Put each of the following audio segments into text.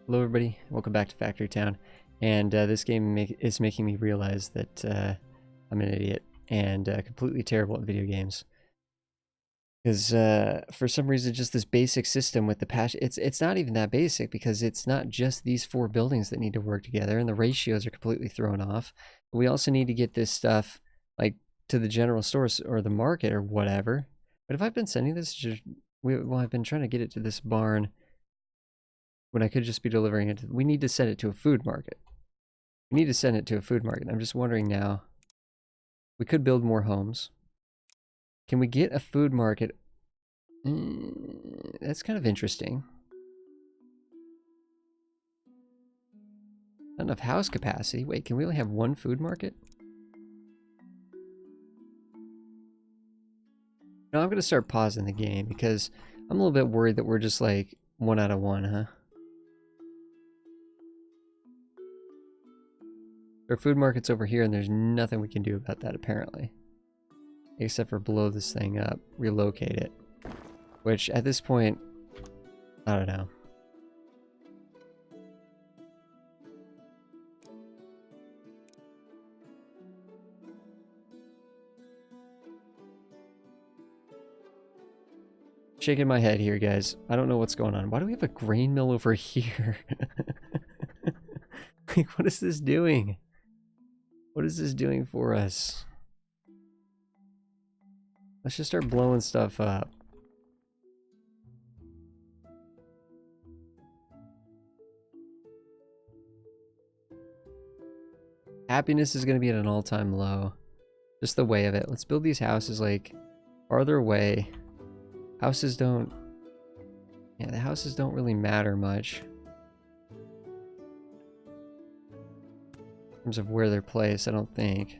Hello everybody, welcome back to Factory Town. And this game is making me realize that I'm an idiot and completely terrible at video games. Because for some reason, just this basic system with the patch, it's not even that basic because it's not just these four buildings that need to work together, and the ratios are completely thrown off. We also need to get this stuff like to the general stores or the market or whatever. But if I've been sending this, well, I've been trying to get it to this barn when I could just be delivering it. We need to send it to a food market. We need to send it to a food market. I'm just wondering now, we could build more homes. Can we get a food market? That's kind of interesting. Not enough house capacity. Wait, can we only have one food market? No, I'm going to start pausing the game because I'm a little bit worried that we're just like 1 out of 1, huh? Our food market's over here and there's nothing we can do about that apparently. Except for blow this thing up, relocate it. Which at this point, I don't know. Shaking my head here, guys. I don't know what's going on. Why do we have a grain mill over here? Like, what is this doing? What is this doing for us? Let's just start blowing stuff up. Happiness is going to be at an all-time low. Just the way of it. Let's build these houses like farther away. Houses don't... Yeah, the houses don't really matter much in terms of where they're placed, I don't think.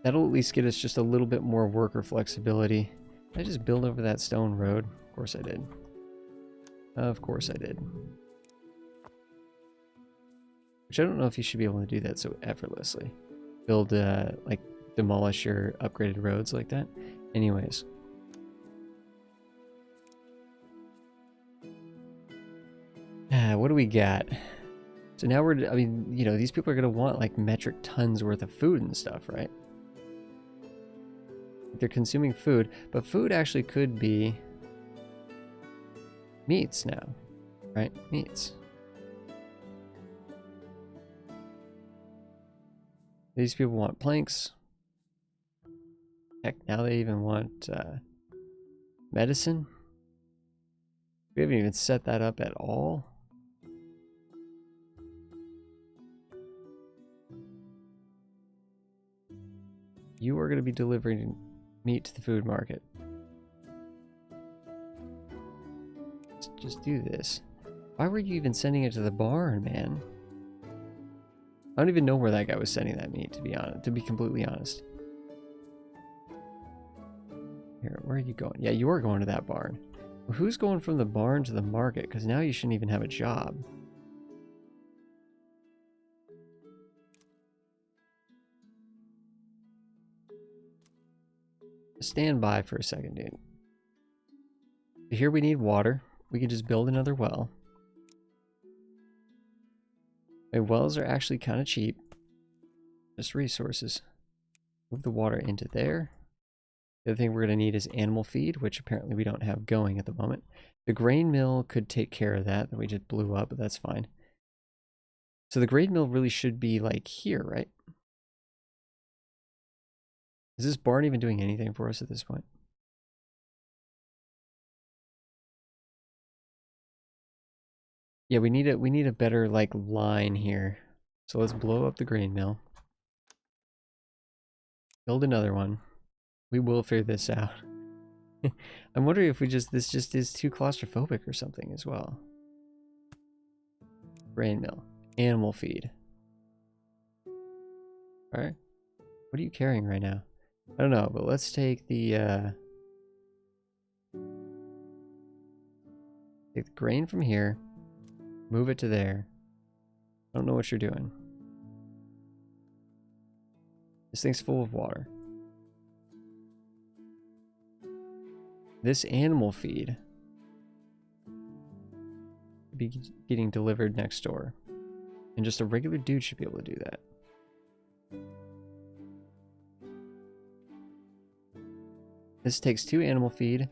That'll at least get us just a little bit more worker flexibility. Did I just build over that stone road? Of course I did. Of course I did. Which I don't know if you should be able to do that so effortlessly. Build, like, demolish your upgraded roads like that. Anyways. What do we got? So now we're, I mean, you know, these people are going to want, like, metric tons worth of food and stuff, right? They're consuming food, but food actually could be meats now, right? Meats. These people want planks. Heck, now they even want medicine. We haven't even set that up at all. You are going to be delivering meat to the food market. Let's just do this. Why were you even sending it to the barn, man? I don't even know where that guy was sending that meat, to be honest, to be completely honest. Here, where are you going? Yeah, you are going to that barn. Well, who's going from the barn to the market? Because now you shouldn't even have a job. Stand by for a second, dude. Here we need water. We can just build another well. And wells are actually kind of cheap. Just resources. Move the water into there. The other thing we're going to need is animal feed, which apparently we don't have going at the moment. The grain mill could take care of that we just blew up, but that's fine. So the grain mill really should be like here, right? Is this barn even doing anything for us at this point? Yeah, we need a better like line here. So let's blow up the grain mill. Build another one. We will figure this out. I'm wondering if this just is too claustrophobic or something as well. Grain mill. Animal feed. Alright. What are you carrying right now? I don't know, but let's take the grain from here. Move it to there. I don't know what you're doing. This thing's full of water. This animal feed should be getting delivered next door. And just a regular dude should be able to do that. This takes 2 animal feed to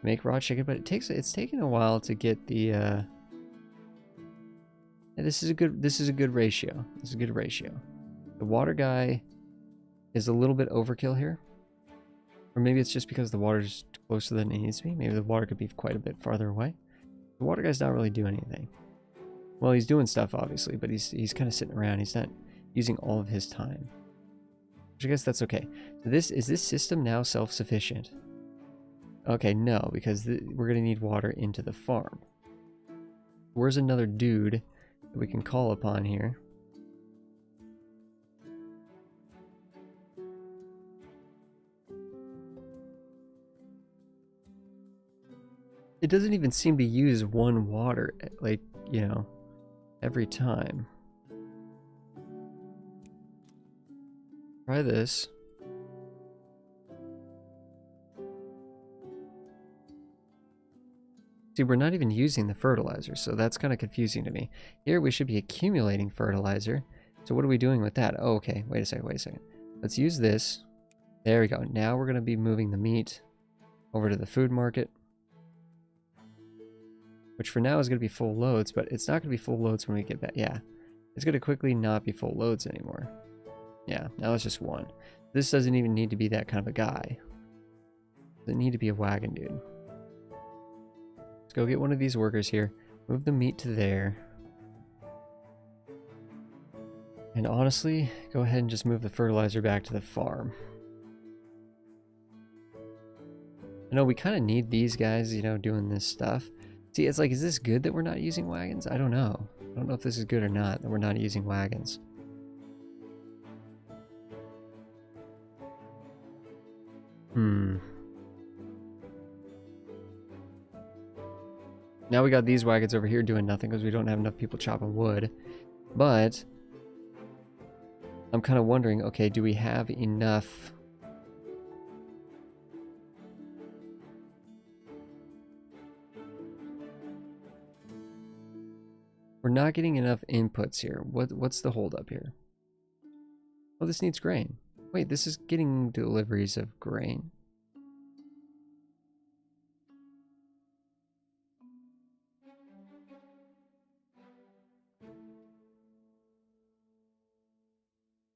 make raw chicken, but it's taking a while to get the yeah, this is a good ratio. This is a good ratio. The water guy is a little bit overkill here. Or maybe it's just because the water's closer than it needs to be. Maybe the water could be quite a bit farther away. The water guy's not really doing anything. Well, he's doing stuff, obviously, but he's kind of sitting around. He's not using all of his time. Which I guess that's okay. So is this system now self-sufficient? Okay, no, because we're going to need water into the farm. Where's another dude that we can call upon here? It doesn't even seem to use one water, like, you know, every time. Try this. See, we're not even using the fertilizer, so that's kind of confusing to me. Here we should be accumulating fertilizer. So what are we doing with that? Oh, okay. Wait a second. Let's use this. There we go. Now we're going to be moving the meat over to the food market. Which for now is going to be full loads, but it's not going to be full loads when we get back. Yeah. It's going to quickly not be full loads anymore. Yeah, now it's just 1. This doesn't even need to be that kind of a guy. Doesn't need to be a wagon dude. Let's go get one of these workers here. Move the meat to there. And honestly, go ahead and just move the fertilizer back to the farm. I know we kind of need these guys, you know, doing this stuff. See, it's like, is this good that we're not using wagons? I don't know. I don't know if this is good or not, that we're not using wagons. Now we got these wagons over here doing nothing because we don't have enough people chopping wood. But I'm kind of wondering, okay, do we have enough? We're not getting enough inputs here. What's the holdup here? Oh, this needs grain. Wait, this is getting deliveries of grain.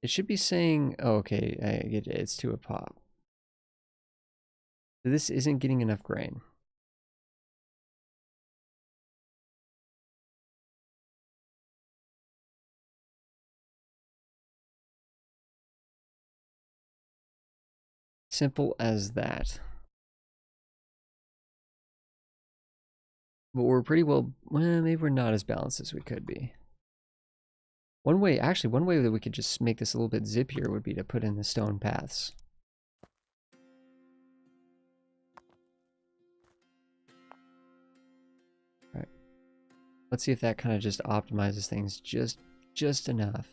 It should be saying, oh, okay, I get it. It's 2 a pop. So this isn't getting enough grain. Simple as that. But we're pretty well maybe we're not as balanced as we could be. One way that we could just make this a little bit zippier would be to put in the stone paths. All right. Let's see if that kind of just optimizes things just enough.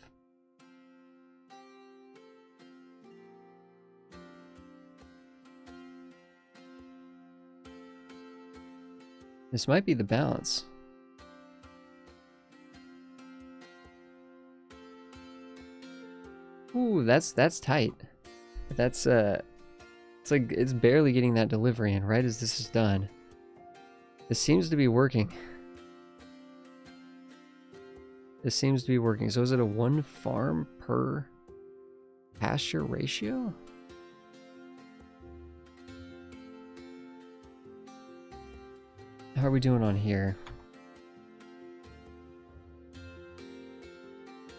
This might be the balance. Ooh, that's tight. That's it's like it's barely getting that delivery in right as this is done. This seems to be working. This seems to be working. So is it a 1 farm per pasture ratio? How are we doing on here?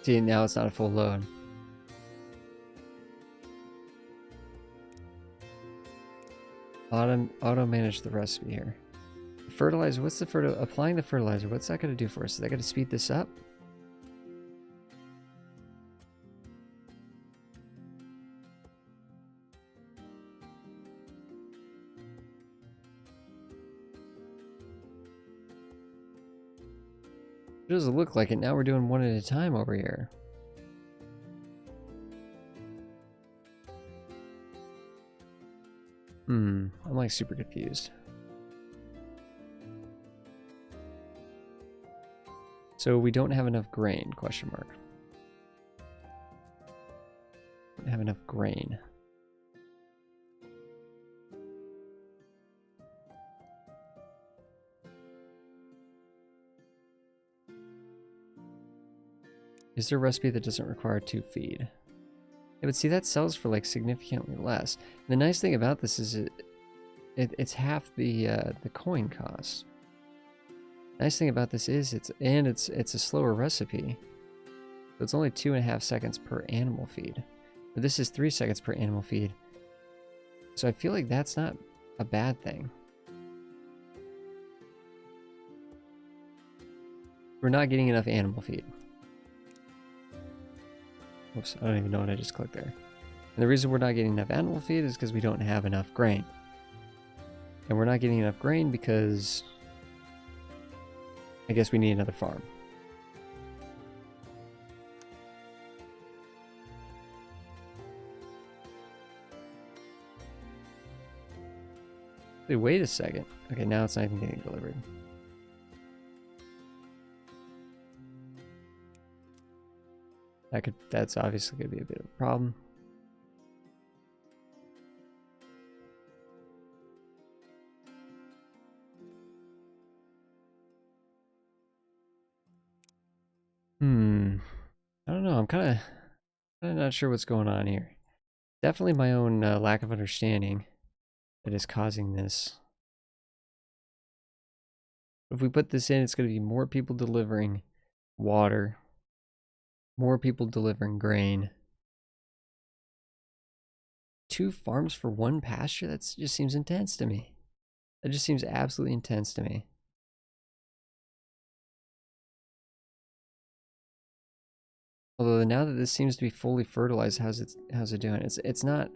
See, now it's not a full load. Auto manage the recipe here. Fertilizer, what's the applying the fertilizer, what's that going to do for us? Is that going to speed this up? It doesn't look like it. Now we're doing 1 at a time over here. I'm like super confused. So we don't have enough grain, question mark. Don't have enough grain. Is there a recipe that doesn't require 2 feed? Yeah, but see, that sells for like significantly less. The nice thing about this is it's half the coin cost. Nice thing about this is it's a slower recipe. So it's only 2.5 seconds per animal feed. But this is 3 seconds per animal feed. So I feel like that's not a bad thing. We're not getting enough animal feed. Oops, I don't even know what I just clicked there. And the reason we're not getting enough animal feed is because we don't have enough grain. And we're not getting enough grain because I guess we need another farm. Wait a second. Okay, now it's not even getting delivered. That's obviously going to be a bit of a problem. I don't know. I'm kind of not sure what's going on here. Definitely my own lack of understanding that is causing this. If we put this in, it's going to be more people delivering water, more people delivering grain. 2 farms for 1 pasture? That just seems intense to me. That just seems absolutely intense to me. Although now that this seems to be fully fertilized, how's it doing? It's not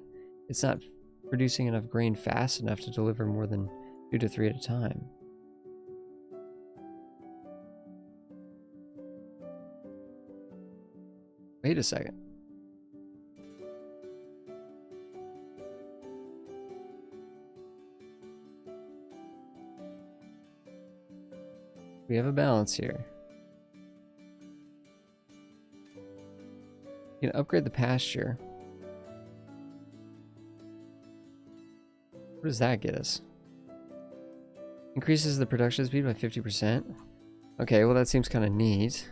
producing enough grain fast enough to deliver more than 2 to 3 at a time. Wait a second. We have a balance here. You can upgrade the pasture. What does that get us? Increases the production speed by 50%. Okay, well that seems kind of neat.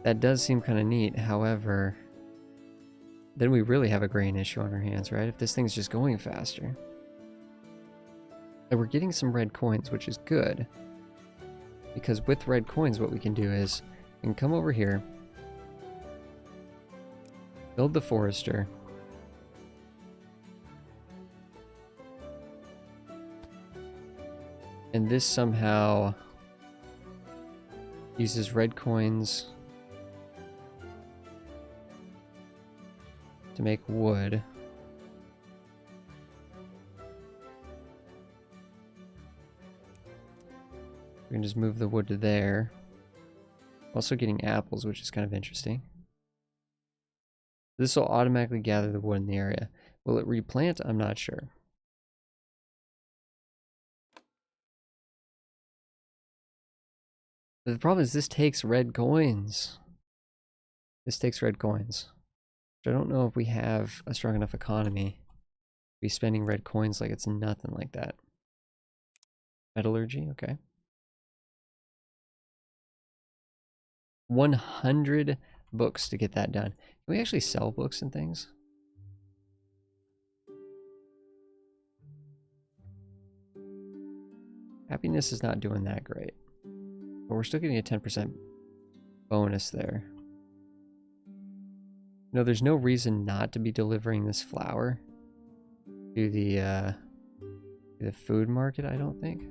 That does seem kind of neat. However, then we really have a grain issue on our hands, right? If this thing's just going faster. And we're getting some red coins, which is good. Because with red coins, what we can do is we can come over here, build the forester, and this somehow uses red coins to make wood. We can just move the wood to there. Also getting apples, which is kind of interesting. This will automatically gather the wood in the area. Will it replant? I'm not sure. But the problem is this takes red coins. This takes red coins. I don't know if we have a strong enough economy to be spending red coins like it's nothing like that. Metallurgy, okay. 100 books to get that done. Can we actually sell books and things? Happiness is not doing that great. But we're still getting a 10% bonus there. No, there's no reason not to be delivering this flour to the food market, I don't think.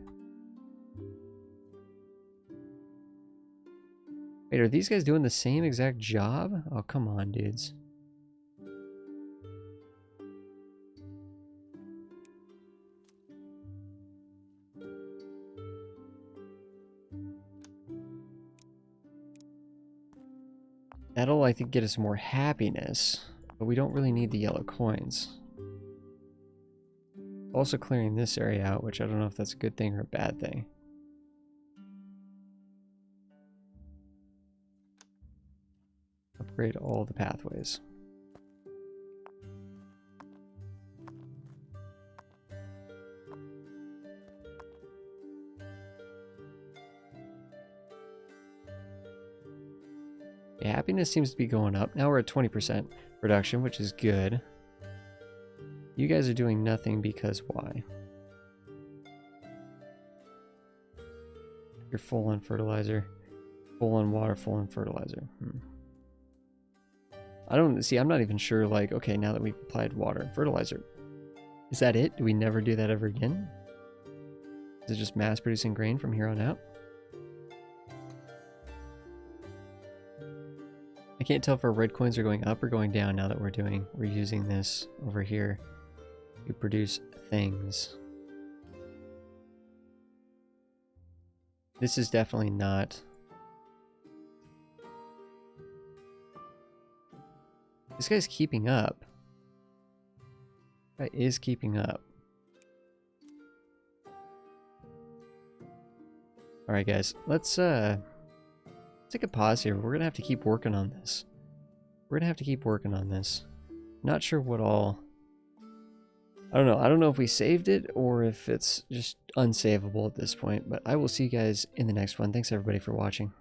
Wait, are these guys doing the same exact job? Oh, come on, dudes. That'll, I think, get us more happiness, but we don't really need the yellow coins. Also clearing this area out, which I don't know if that's a good thing or a bad thing. Upgrade all the pathways. Yeah, happiness seems to be going up. Now we're at 20% reduction, which is good. You guys are doing nothing because why? You're full on fertilizer, full on water, full on fertilizer. I don't see, I'm not even sure, like, okay, now that we've applied water and fertilizer, is that it? Do we never do that ever again? Is it just mass producing grain from here on out? I can't tell if our red coins are going up or going down now that we're using this over here to produce things. This is definitely not. This guy's keeping up. This guy is keeping up. Alright guys, let's take a pause here. We're gonna have to keep working on this. Not sure what all. I don't know. I don't know if we saved it or if it's just unsavable at this point, but I will see you guys in the next one. Thanks everybody for watching.